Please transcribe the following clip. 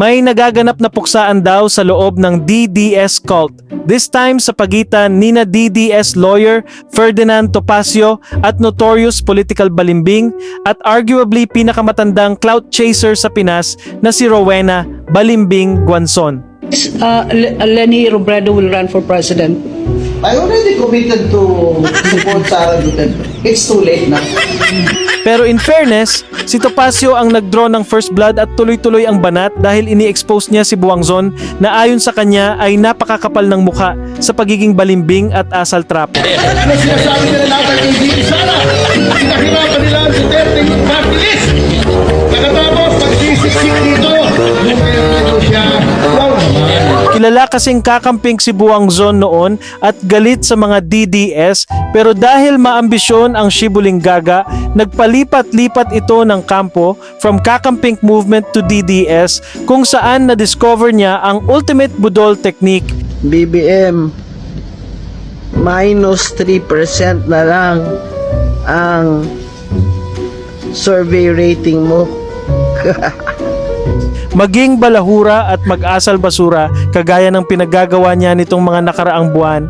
May nagaganap na puksaan daw sa loob ng DDS cult. This time sa pagitan nina DDS lawyer Ferdinand Topacio at notorious political balimbing at arguably pinakamatandang clout chaser sa Pinas na si Rowena Balimbing Guanzon. Leni Robredo will run for president. I already committed to support Sara Duterte. It's too late na. Pero in fairness, si Topacio ang nagdraw ng first blood at tuloy-tuloy ang banat dahil ini-expose niya si Guanzon na ayon sa kanya ay napakakapal ng mukha sa pagiging balimbing at asal trapo. Ano sinasabi nila natin kay Dini Sara? Pinahirapan nila ang Duterte yung party list. Nakatapos, magsisiksik dito. Kaya siya, wow naman. Kilala kasing kakamping si Guanzon noon at galit sa mga DDS pero dahil maambisyon ang Shibuling Gaga, nagpalipat-lipat ito ng kampo from kakamping movement to DDS kung saan na-discover niya ang ultimate budol technique. BBM, minus 3% na lang ang survey rating mo. Maging balahura at mag-asal basura kagaya ng pinagagawa niya nitong mga nakaraang buwan